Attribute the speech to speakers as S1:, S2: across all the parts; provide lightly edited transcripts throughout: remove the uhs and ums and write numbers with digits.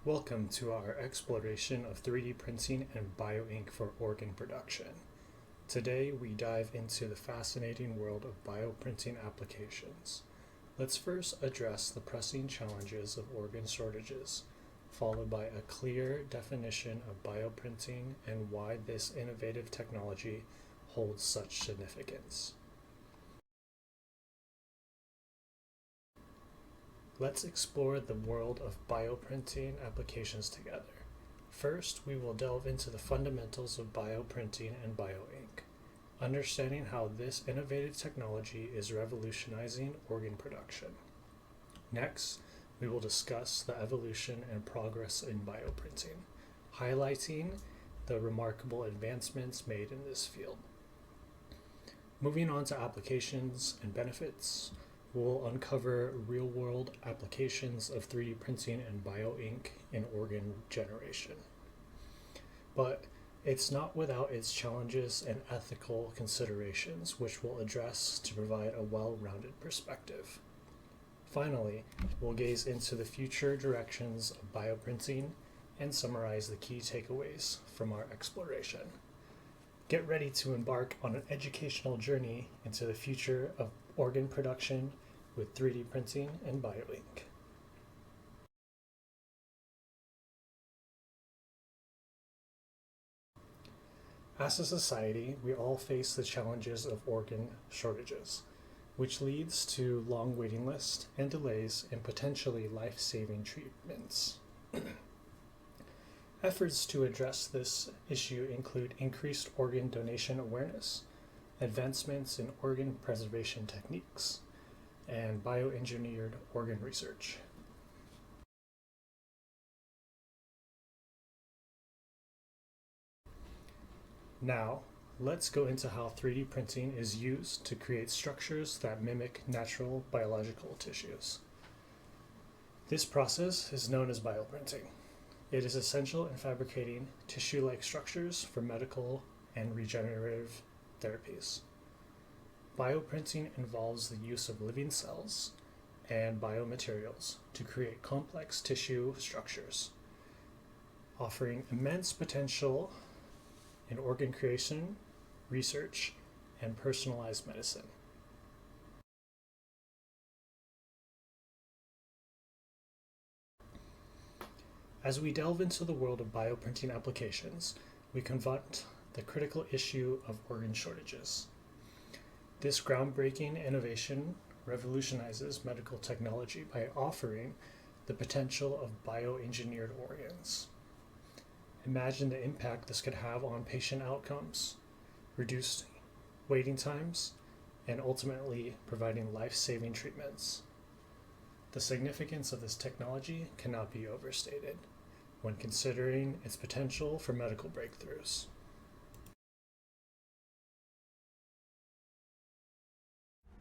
S1: Welcome to our exploration of 3D printing and BioInk for organ production. Today we dive into the fascinating world of bioprinting applications. Let's first address the pressing challenges of organ shortages, followed by a clear definition of bioprinting and why this innovative technology holds such significance. Let's explore the world of bioprinting applications together. First, we will delve into the fundamentals of bioprinting and BioInk, understanding how this innovative technology is revolutionizing organ production. Next, we will discuss the evolution and progress in bioprinting, highlighting the remarkable advancements made in this field. Moving on to applications and benefits, we'll uncover real-world applications of 3D printing and BioInk in organ generation. But it's not without its challenges and ethical considerations, which we'll address to provide a well-rounded perspective. Finally, we'll gaze into the future directions of bioprinting and summarize the key takeaways from our exploration. Get ready to embark on an educational journey into the future of organ production with 3D printing and BioInk. As a society, we all face the challenges of organ shortages, which leads to long waiting lists and delays in potentially life-saving treatments. Efforts to address this issue include increased organ donation awareness, advancements in organ preservation techniques, and bioengineered organ research. Now, let's go into how 3D printing is used to create structures that mimic natural biological tissues. This process is known as bioprinting. It is essential in fabricating tissue-like structures for medical and regenerative therapies. Bioprinting involves the use of living cells and biomaterials to create complex tissue structures, offering immense potential in organ creation, research, and personalized medicine. As we delve into the world of bioprinting applications, we confront the critical issue of organ shortages. This groundbreaking innovation revolutionizes medical technology by offering the potential of bioengineered organs. Imagine the impact this could have on patient outcomes, reduced waiting times, and ultimately providing life-saving treatments. The significance of this technology cannot be overstated when considering its potential for medical breakthroughs.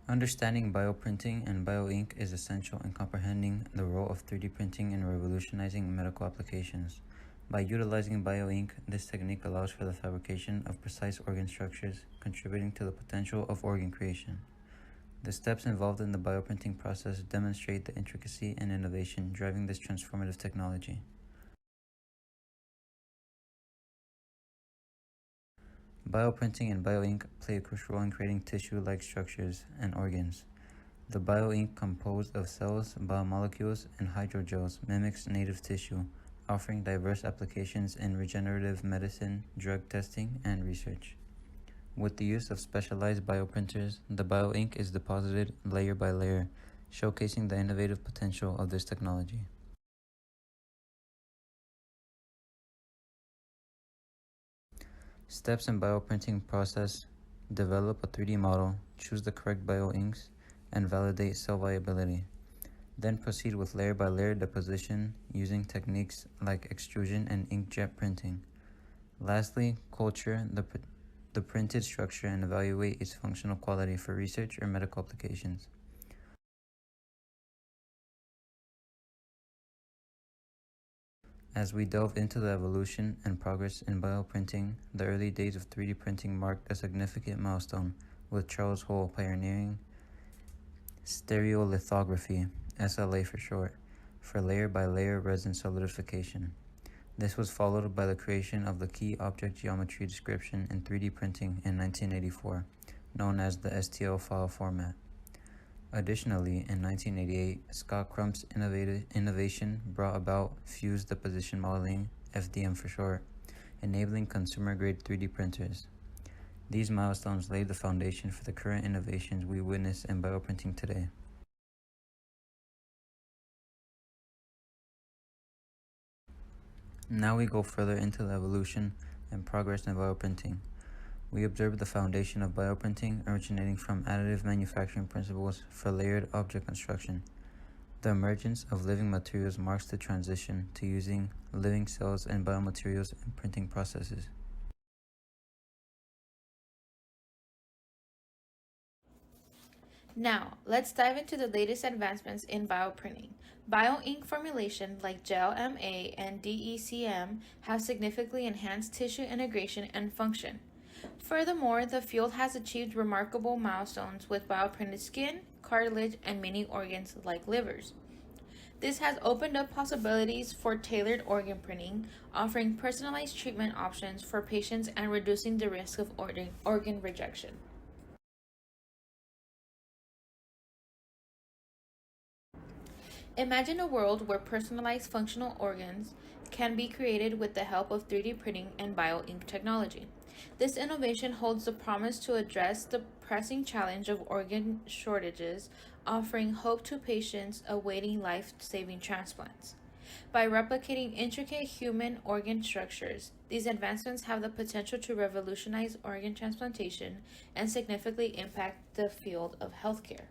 S2: Understanding bioprinting and BioInk is essential in comprehending the role of 3D printing in revolutionizing medical applications. By utilizing BioInk, this technique allows for the fabrication of precise organ structures, contributing to the potential of organ creation. The steps involved in the bioprinting process demonstrate the intricacy and innovation driving this transformative technology. Bioprinting and BioInk play a crucial role in creating tissue-like structures and organs. The BioInk, composed of cells, biomolecules, and hydrogels, mimics native tissue, offering diverse applications in regenerative medicine, drug testing, and research. With the use of specialized bioprinters, the BioInk is deposited layer by layer, showcasing the innovative potential of this technology. Steps in bioprinting process: develop a 3D model, choose the correct BioInks, and validate cell viability. Then proceed with layer by layer deposition using techniques like extrusion and inkjet printing. Lastly, culture the printed structure and evaluate its functional quality for research or medical applications. As we delve into the evolution and progress in bioprinting, the early days of 3D printing marked a significant milestone, with Charles Hull pioneering stereolithography, SLA for short, for layer-by-layer resin solidification. This was followed by the creation of the key object geometry description in 3D printing in 1984, known as the STL file format. Additionally, in 1988, Scott Crump's innovation brought about fused deposition modeling, FDM for short, enabling consumer-grade 3D printers. These milestones laid the foundation for the current innovations we witness in bioprinting today. Now we go further into the evolution and progress in bioprinting. We observe the foundation of bioprinting originating from additive manufacturing principles for layered object construction. The emergence of living materials marks the transition to using living cells and biomaterials in printing processes.
S3: Now, let's dive into the latest advancements in bioprinting. BioInk formulation like Gel MA and DECM have significantly enhanced tissue integration and function. Furthermore, the field has achieved remarkable milestones with bioprinted skin, cartilage, and many organs like livers. This has opened up possibilities for tailored organ printing, offering personalized treatment options for patients and reducing the risk of organ rejection. Imagine a world where personalized functional organs can be created with the help of 3D printing and bioink technology. This innovation holds the promise to address the pressing challenge of organ shortages, offering hope to patients awaiting life-saving transplants. By replicating intricate human organ structures, these advancements have the potential to revolutionize organ transplantation and significantly impact the field of healthcare.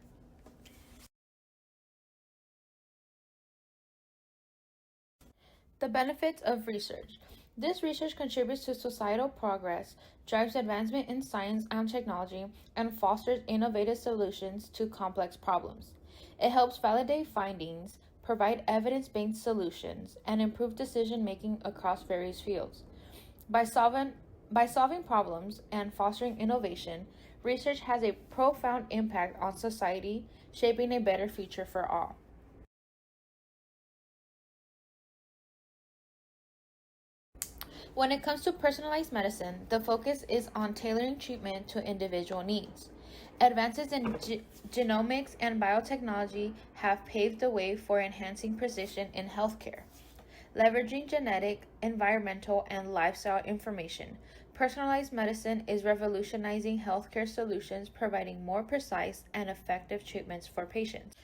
S3: The benefits of research. This research contributes to societal progress, drives advancement in science and technology, and fosters innovative solutions to complex problems. It helps validate findings, provide evidence-based solutions, and improve decision-making across various fields. By solving problems and fostering innovation, research has a profound impact on society, shaping a better future for all. When it comes to personalized medicine, the focus is on tailoring treatment to individual needs. Advances in genomics and biotechnology have paved the way for enhancing precision in healthcare. Leveraging genetic, environmental, and lifestyle information, personalized medicine is revolutionizing healthcare solutions, providing more precise and effective treatments for patients.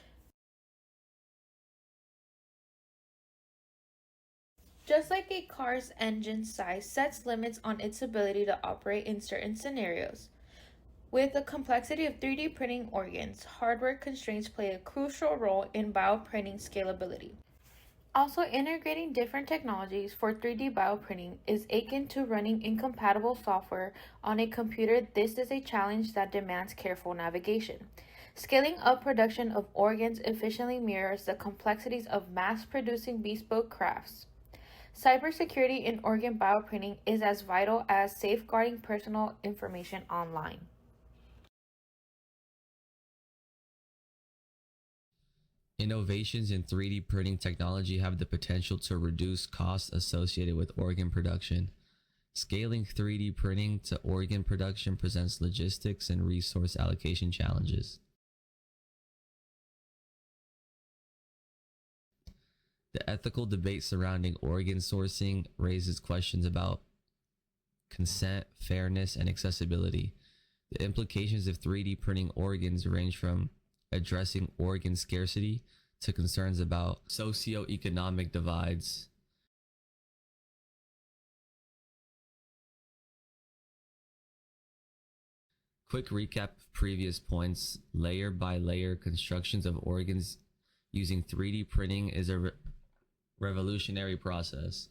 S3: Just like a car's engine size sets limits on its ability to operate in certain scenarios, with the complexity of 3D printing organs, hardware constraints play a crucial role in bioprinting scalability. Also, integrating different technologies for 3D bioprinting is akin to running incompatible software on a computer. This is a challenge that demands careful navigation. Scaling up production of organs efficiently mirrors the complexities of mass producing bespoke crafts. Cybersecurity in organ bioprinting is as vital as safeguarding personal information online.
S4: Innovations in 3D printing technology have the potential to reduce costs associated with organ production. Scaling 3D printing to organ production presents logistics and resource allocation challenges. The ethical debate surrounding organ sourcing raises questions about consent, fairness, and accessibility. The implications of 3D printing organs range from addressing organ scarcity to concerns about socioeconomic divides. Quick recap of previous points. Layer by layer constructions of organs using 3D printing is a revolutionary process.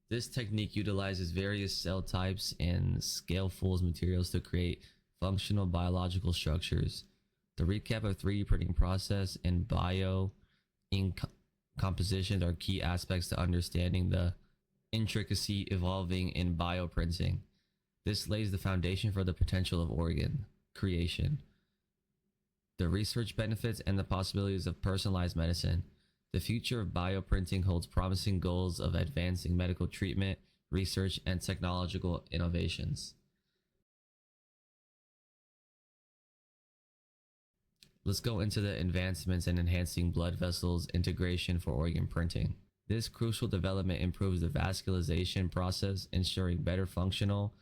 S4: This technique utilizes various cell types and scalefuls materials to create functional biological structures. The recap of 3D printing process and BioInk composition are key aspects to understanding the intricacy evolving in bioprinting. This lays the foundation for the potential of organ creation. The research benefits and the possibilities of personalized medicine. The future of bioprinting holds promising goals of advancing medical treatment, research, and technological innovations. Let's go into the advancements in enhancing blood vessels integration for organ printing. This crucial development improves the vascularization process, ensuring better functional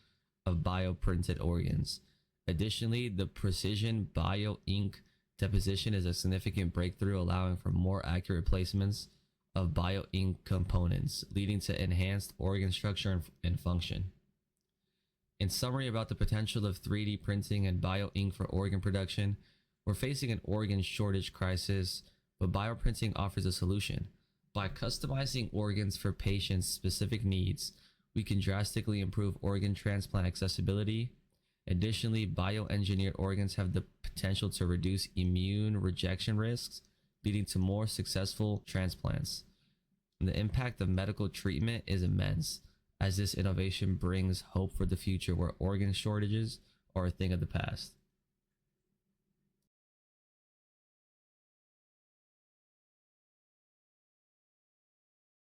S4: of bioprinted organs. Additionally, the precision BioInk deposition is a significant breakthrough, allowing for more accurate placements of BioInk components, leading to enhanced organ structure and function. In summary about the potential of 3D printing and BioInk for organ production, we're facing an organ shortage crisis, but bioprinting offers a solution. By customizing organs for patients' specific needs, we can drastically improve organ transplant accessibility. Additionally, bioengineered organs have the potential to reduce immune rejection risks, leading to more successful transplants. And the impact of medical treatment is immense, as this innovation brings hope for the future where organ shortages are a thing of the past.